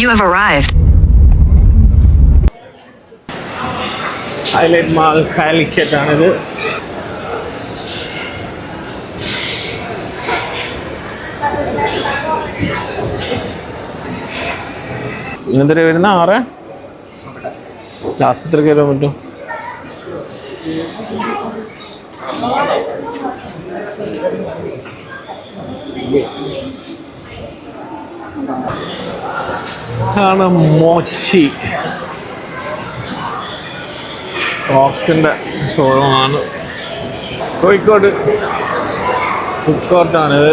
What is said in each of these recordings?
You have arrived. Highlight Mall Calicut ആണിത്. ഇന്നെന്തിനാ വരുന്ന 6 last എത്ര കയറാൻ പറ്റും? ആണ് മോച്ചി ബോക്സിൻ്റെ ഷോറൂമാണ്. കോഴിക്കോട് ഫുഡ് കോർട്ടാണിത്.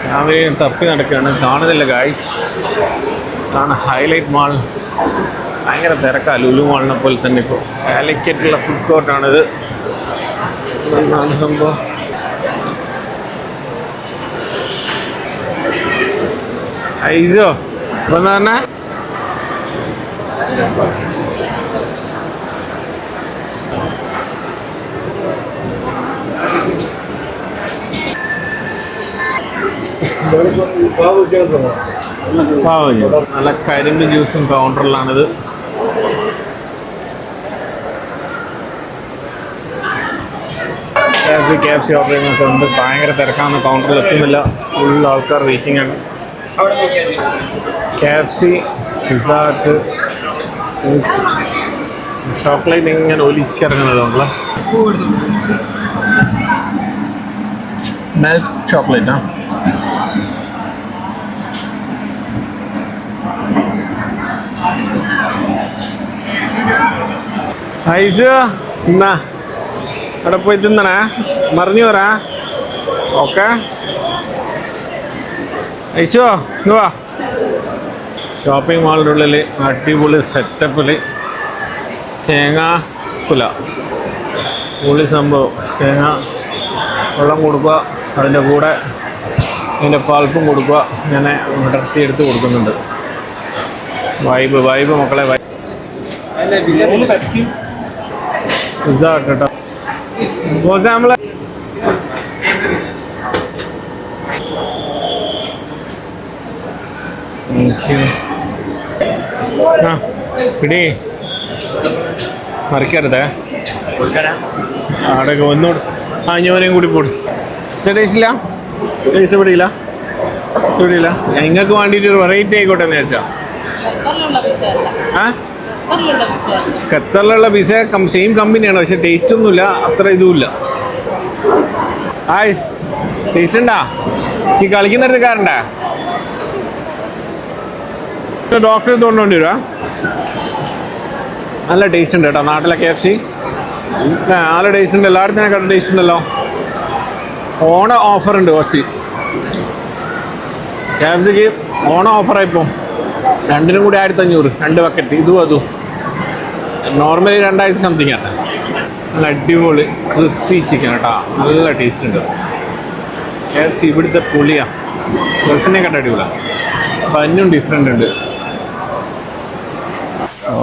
ഞാൻ തപ്പി നടക്കുകയാണ്, കാണുന്നില്ല ഗായ്സ്. ഇതാണ് ഹൈലൈറ്റ് മാൾ. ഭയങ്കര തിരക്കാണ് ലുലു മാളിനെ പോലെ തന്നെ. ഇപ്പോൾ കാലിക്കറ്റുള്ള ഫുഡ് കോർട്ടാണിത്. എന്താണ് സംഭവം? ഐസോ ഇപ്പം എന്താ പറഞ്ഞ നല്ല കരിമ്പ് ജ്യൂസും കൗണ്ടറിലാണിത്. KFC ഓർഡർ ചെയ്യുന്നൊക്കെ ഭയങ്കര തിരക്കാണ്, കൗണ്ടറിൽ എത്തുന്നില്ല, ഫുൾ ആൾക്കാർ വെയിറ്റിംഗ് ആണ്. KFC, പിസ്സ ഹട്ട്, ചോക്ലേറ്റ് ഇങ്ങനെ ഒലിച്ചിറങ്ങുന്നതുള്ള മെൽറ്റ് ചോക്ലേറ്റ്. ഐസ് എന്നാ അവിടെ പോയി തിന്നണേ, മറിഞ്ഞു വരാ. ഓക്കെ ഐസോ വാ. ഷോപ്പിംഗ് മാളിൻ്റെ ഉള്ളിൽ അടിപൊളി സെറ്റപ്പിൽ തേങ്ങാക്കുല പൊളി സംഭവം. തേങ്ങ വെള്ളം കൊടുക്കുക, അതിൻ്റെ കൂടെ അതിൻ്റെ പൾപ്പും കൊടുക്കുക, ഇങ്ങനെ വിടർത്തിയെടുത്ത് കൊടുക്കുന്നുണ്ട്. വൈബ് മക്കളെ. പിസ്സ കേട്ടോ നമ്മളെ പിടി മറിക്കരുതേ. അവിടെ ഒന്നുകൂടി ഞോനെയും കൂടി പോടും. ടേസ്റ്റില്ല, ഇഷ്ടപ്പെടില്ല. നിങ്ങൾക്ക് വേണ്ടിയിട്ട് ഒരു വെറൈറ്റി ആയിക്കോട്ടെ എന്ന് വിചാരിച്ചാ. ഖത്തറിലുള്ള പിസ്സ സെയിം കമ്പനിയാണ്, പക്ഷെ ടേസ്റ്റ് ഒന്നുമില്ല, അത്ര ഇതുമില്ല. ആയിസ് ടേസ്റ്റ് ഉണ്ടാ? ഈ കളിക്കുന്നിടത്ത് കാരണ്ടാ ഡോക്ടറെ തോന്നുകൊണ്ടി വരുവാ. നല്ല ടേസ്റ്റ് ഉണ്ട് കേട്ടോ നാട്ടിലെ KFC. നല്ല ടേസ്റ്റ് ഉണ്ട്, എല്ലായിടത്തിനെക്കാട്ടും ടേസ്റ്റ് ഉണ്ടല്ലോ. ഓണ ഓഫർ ഉണ്ട് കുറച്ച്. KFCക്ക് ഓണ ഓഫറായിപ്പോൾ രണ്ടിനും കൂടി 1500, 2 ബക്കറ്റ് ഇതും അതും. നോർമലി 2000 സംതിങ് ആണ്. നല്ല അടിപൊളി ക്രിസ്പി ചിക്കൻ കേട്ടോ, നല്ല ടേസ്റ്റ് ഉണ്ട്. KFC ഇവിടുത്തെ പുളിയാണ്, ഗൾഫിനെക്കാട്ടും അടിപൊളിയാണ്. പഞ്ഞും ഡിഫറെൻ്റ് ഉണ്ട്.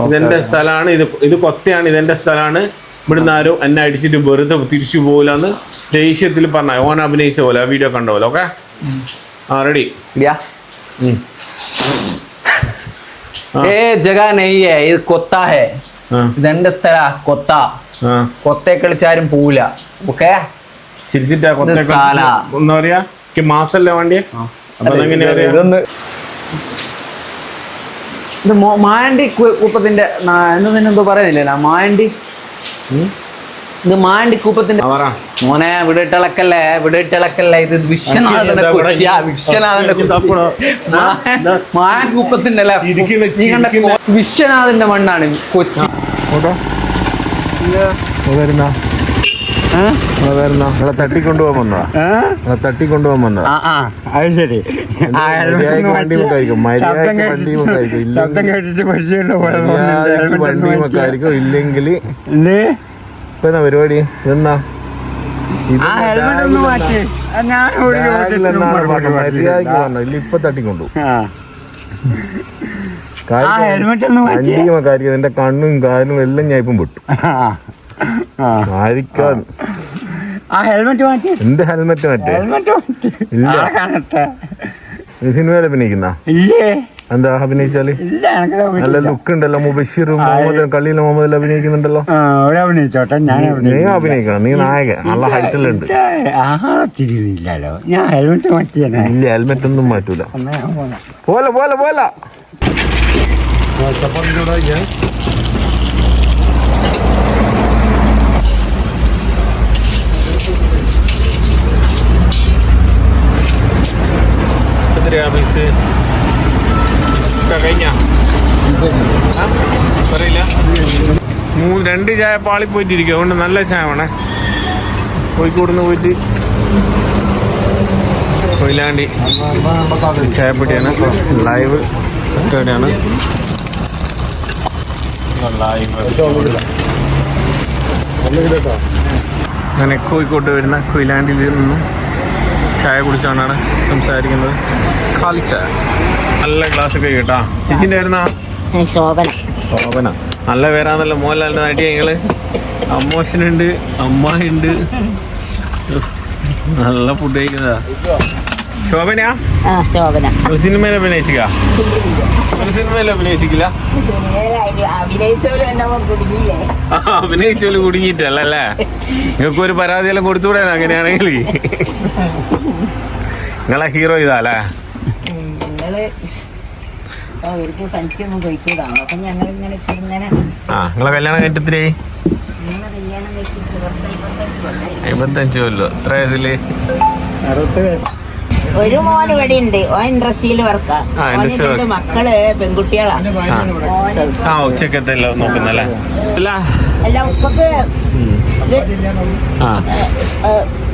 ഇതെൻ്റെ സ്ഥലമാണ്, ഇത് കൊത്തയാണ്, ഇതെൻ്റെ സ്ഥലമാണ്. ഇവിടുന്ന് ആരും എന്നെ അടിച്ചിട്ട് വെറുതെ തിരിച്ചു പോകില്ലെന്ന് ദേഷ്യത്തിൽ പറഞ്ഞ ഓൻ അഭിനയിച്ച പോലെ ആ വീഡിയോ കണ്ട പോലെ. Okay ready? ജഗ നെയ്യേ, ഇത് കൊത്ത ഹേ, ഇതെന്റെ സ്ഥല കൊത്ത. കൊത്തെ കളിച്ചാരും പോവില്ല. ഓക്കെ ചിരിച്ചിട്ടാ എന്താ പറയാ, മാസല്ലേ വേണ്ടിയ. ഇതൊന്ന് ഇത് മായണ്ടി കൂപ്പത്തിന്റെ എന്തോ പറയുന്നില്ല. മായണ്ടി, ഇത് മായണ്ടി കൂപ്പത്തിന്റെ മോനെ. വിടയിട്ടിളക്കല്ലേ. ഇത് വിശ്വനാഥന്റെ കൊച്ചിയാ, മായ കൂപ്പത്തിന്റെ അല്ല, വിശ്വനാഥന്റെ മണ്ണാണ് കൊച്ചി. തട്ടിക്കൊണ്ടുപോകാൻ വന്നതാ. അത് ശരി. ശബ്ദം കേട്ടിട്ട് വണ്ടിയുമൊക്കെ ഇല്ലെങ്കിൽ ഇപ്പൊ പരിപാടി ഇതെന്നാ ഇപ്പൊ തട്ടിക്കൊണ്ടു. വണ്ടിയുമൊക്കെ എന്റെ കണ്ണും കാലും എല്ലാം ഞാൻ ഇപ്പം വിട്ടു. ആയിരിക്കാൻ എന്റെ ഹെൽമെറ്റ് മറ്റേ ഇല്ല. സിനിമയിൽ അഭിനയിക്കുന്ന എന്താ അഭിനയിച്ചാല് ഇല്ല എനിക്ക് നല്ല ലുക്ക് ഉണ്ടല്ലോ മുബഷിർ മുഹമ്മദ് കളിയിൽ മുഹമ്മദ് അഭിനയിക്കുന്നുണ്ടല്ലോ അവിടെ അഭിനയിച്ചോട്ടെ ഞാൻ നീ അഭിനയിക്കണം നീ നായകൻ നല്ല ഹൈറ്റിലുണ്ട് തിരിയുന്നില്ലല്ലോ ഞാൻ ഹെൽമെറ്റ് മാറ്റിയാണ് ഇല്ല ഹെൽമെറ്റ് ഒന്നും മാറ്റൂല എന്നാ ഞാൻ പോകാം പോലെ പോലെ പോലെ പൈസ കഴിഞ്ഞ പറയില്ല 2 ചായ പാളി പോയിട്ടിരിക്കും അതുകൊണ്ട് നല്ല ചായ വേണേ കോഴിക്കോട് നിന്ന് പോയിട്ട് കൊയിലാണ്ടി ചായപ്പൊടിയാണ് ലൈവ് എവിടെയാണ് അങ്ങനെ കോഴിക്കോട്ട് വരുന്ന കൊയിലാണ്ടിയിൽ നിന്നും ചായ കുടിച്ചുകൊണ്ടാണ് സംസാരിക്കുന്നത് കാലി ചായ നല്ല ഗ്ലാസ് ഒക്കെ കേട്ടാ ചേച്ചിൻ്റെ ആയിരുന്നാ ശോഭന നല്ല പേരാന്നല്ലോ മോഹൻലാലിൻ്റെ നടിയ ഞങ്ങള് അമ്മോശനുണ്ട് അമ്മായിണ്ട് നല്ല ഫുഡ് കഴിക്കുന്നതാ ശോഭനയാ ഒരു സിനിമയിൽ അഭിനയിച്ചില്ല ഒരു സിനിമയിൽ അഭിനയിച്ചില്ല അഭിനയിച്ചോല് കുടുങ്ങിയിട്ടല്ല അല്ലേ നിങ്ങൾക്ക് ഒരു പരാതിയെല്ലാം കൊടുത്തുകൂടെ അങ്ങനെയാണെങ്കിൽ നിങ്ങളെ ഹീറോ ഇതാ അല്ലേ നിങ്ങളെ കല്യാണം കഴിഞ്ഞിട്ട് 55 കൊല്ലോ എത്ര വയസ്സില് ഒരു മോൻ ഇവിടെ ഉണ്ട് ഓ ഇൻഡസ്ട്രിയിൽ വർക്കാ മക്കള് പെൺകുട്ടികളാണ് ഉച്ചക്കത്തെ നോക്കുന്നല്ലേ അല്ല ഉപ്പക്ക്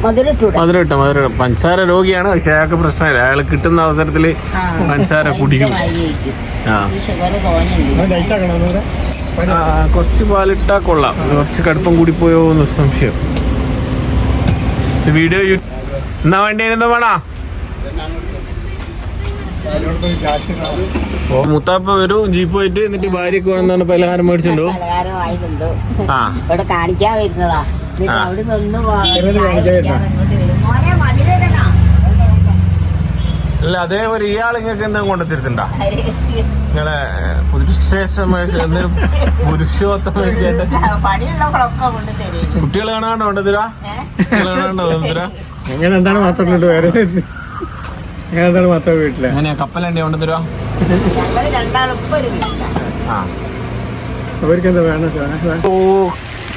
മധുരട്ട പഞ്ചസാര രോഗിയാണ് പക്ഷെ അയാൾക്ക് പ്രശ്നമില്ല അയാൾ കിട്ടുന്ന അവസരത്തില് പഞ്ചസാര കുടിക്കും കുറച്ച് പാലിട്ടാ കൊള്ളാം കുറച്ച് കടുപ്പം കൂടി പോയോ എന്ന് സംശയം വീഡിയോ എന്നാ വേണ്ടി എന്താ വേണോ മുത്താപ്പ വരും ജീപ്പ് പോയിട്ട് എന്നിട്ട് ഭാര്യക്ക് വേണമെന്നാണ് പലഹാരം മേടിച്ചിട്ടുണ്ടോ ആ ഇവിടെ കാണിക്കാൻ വരുന്നതാ അവിടെ അല്ല അതേപോലെ ഇയാൾ നിങ്ങൾക്ക് എന്തെങ്കിലും കൊണ്ടെത്തിരുന്നുണ്ടോ നിങ്ങളെ പുരുഷോത്തം കുട്ടികൾ കാണാണ്ട് കൊണ്ടുതരാ കുട്ടികൾ കാണാണ്ട് കൊണ്ടുതരാ അങ്ങനെ എന്താണ് മാത്രം വേറെ അങ്ങനെ എന്താണ് മാത്രം വീട്ടില് എങ്ങനെയാ കപ്പലണ്ടി കൊണ്ടുതരാ അവർക്ക് എന്താ വേണം ഓ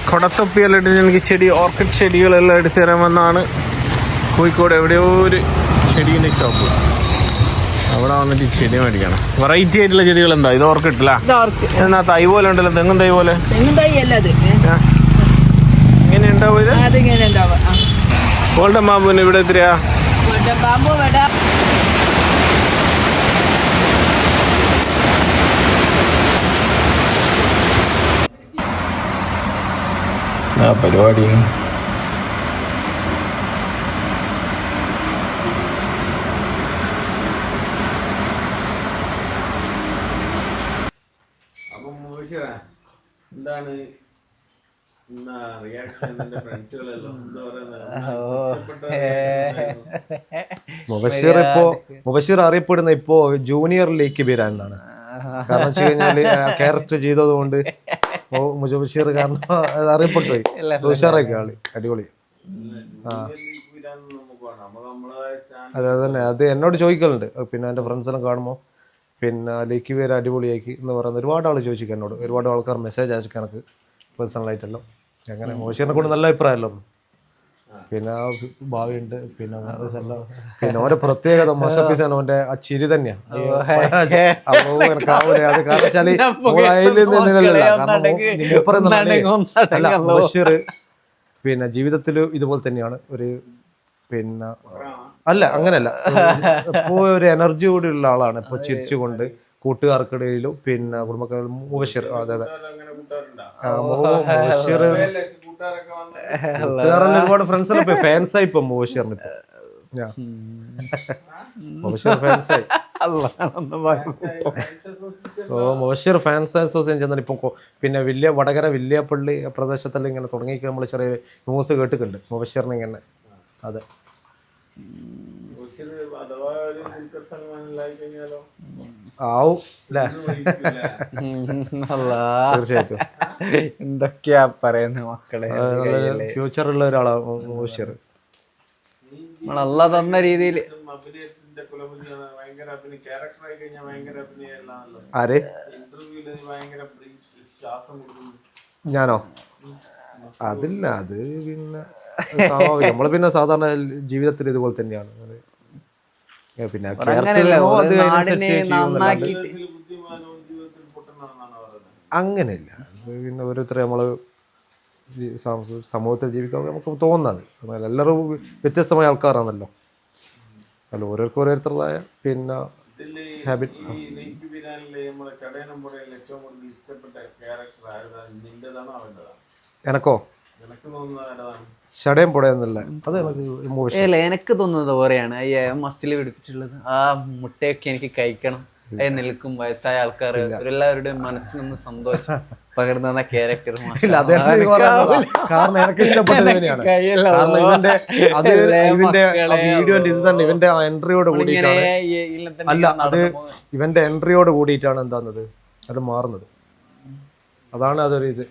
കൊടത്തൊപ്പിയെല്ലാം ഇട്ട് എനിക്ക് ചെടി ഓർക്കിഡ് ചെടികളെല്ലാം എടുത്തു തരാമെന്നാണ് കോഴിക്കോട് എവിടെയോ ഒരു ചെടീൻ്റെ ഷോപ്പ് അവിടെ വന്നിട്ട് ചെടി മേടിക്കണം വെറൈറ്റി ആയിട്ടുള്ള ചെടികൾ എന്താ ഇത് ഓർക്കിഡില്ല എന്നാ തൈ പോലെ ഉണ്ടല്ലോ തെങ്ങും തൈ പോലെ എങ്ങനെ ഉണ്ടാവും ഇത് ഗോൾഡൻ ബാമ്പുവിന് ഇവിടെ എത്രയാ പരിപാടി എന്താണ് മുബഷിർ അറിയപ്പെടുന്ന ഇപ്പോ ജൂനിയർ ലീഗ് ബിരാനാണ് കാരണം വെച്ച് കഴിഞ്ഞാല് ക്യാരക്ടർ ചെയ്തത് കൊണ്ട് മുബഷിർ കാരണം അറിയപ്പെട്ടു പോയി ഉഷാറാക്കി ആള് അടിപൊളി അതെ അതന്നെ അത് എന്നോട് ചോദിക്കലുണ്ട് പിന്നെ എൻ്റെ ഫ്രണ്ട്സെല്ലാം കാണുമ്പോൾ പിന്നെ ലീഗ് പേര് അടിപൊളിയാക്കി എന്ന് പറയുന്ന ഒരുപാട് ആൾ ചോദിച്ചു എന്നോട് ഒരുപാട് ആൾക്കാർ മെസ്സേജ് അയച്ചു എനിക്ക് പേഴ്സണലായിട്ടെല്ലാം അങ്ങനെ മുബഷിറിനെ കൊണ്ട് നല്ല അഭിപ്രായമല്ലോ പിന്നെ ഭാവിയുണ്ട് പിന്നെ പിന്നെ ഓരോ പ്രത്യേകത മഷപ്പിസാണ് ഓന്റെ ആ ചിരി തന്നെയാ അത് കാരണം മുബഷിർ പിന്നെ ജീവിതത്തിൽ ഇതുപോലെ തന്നെയാണ് ഒരു പിന്നെ അല്ല അങ്ങനെയല്ല എപ്പോ ഒരു എനർജി കൂടി ഉള്ള ആളാണ് ഇപ്പൊ ചിരിച്ചുകൊണ്ട് കൂട്ടുകാർക്കിടയിലും പിന്നെ കുടുംബക്കാരിലും മുബഷിർ അതെ അതെ മുബഷിർ കൂട്ടുകാരെല്ലാം ഒരുപാട് ഫ്രണ്ട്സ് ഫാൻസായി ഇപ്പൊ മുബഷിറിന് ഇപ്പൊ മുബഷിർ ഫാൻസായി മുബഷിർ ഫാൻസ് അസോസിയേഷൻ ചെന്നാൽ ഇപ്പൊ പിന്നെ വടകര വില്യാപ്പള്ളി പ്രദേശത്തെല്ലാം ഇങ്ങനെ തുടങ്ങിയിട്ട് നമ്മൾ ചെറിയ ന്യൂസ് കേട്ടിട്ടുണ്ട് മുബഷിറിനെ ഇങ്ങനെ അതെ ആവും അല്ലേ? അല്ലാ. തീർച്ചയായിട്ടും എന്തൊക്കെയാ പറയുന്നത് മക്കളെ. നല്ലൊരു ഫ്യൂച്ചർ ഉള്ള ഒരാളാണ് ബഷീർ. നമ്മളല്ല തന്ന രീതിയിൽ ആര്? ഞാനോ? അതില്ല, അത് പിന്നെ സ്വാഭാവികം. നമ്മള് പിന്നെ സാധാരണ ജീവിതത്തിൽ ഇതുപോലെ തന്നെയാണ്. പിന്നെ അങ്ങനെയില്ല. പിന്നെ ഓരോരുത്തരെ നമ്മള് സമൂഹത്തിൽ ജീവിക്കാൻ നമുക്ക് തോന്നുന്നത്. എന്നാൽ എല്ലാവരും വ്യത്യസ്തമായ ആൾക്കാരാണല്ലോ. അല്ല, ഓരോരുത്തരുടേതായ പിന്നെ ഹാബിറ്റ്. എനക്കോ ഷടയും പൊടയെന്നല്ല, അത് എനിക്ക് എനിക്ക് തോന്നുന്നത് ഓരെയാണ് ഈ മസിൽ പിടിപ്പിച്ചിട്ടുള്ളത്. ആ മുട്ടയൊക്കെ എനിക്ക് കഴിക്കണം. നിൽക്കും വയസ്സായ ആൾക്കാർ എല്ലാവരുടെയും മനസ്സിനൊന്ന് സന്തോഷം പകർന്ന ക്യാരക്ടർ. കാരണം എനിക്ക് ഇഷ്ടപ്പെട്ടത് തന്നെയാണ്. കാരണം വീഡിയോന്റെ ഇത് തന്നെ ഇവന്റെ എൻട്രിയോട് കൂടിയിട്ടാണ്. അല്ല, അത് ഇവന്റെ എൻട്രിയോട് കൂടിയിട്ടാണ് എന്താന്നത് അത് മാറുന്നത്. അതാണ് അതൊരു ഇത്.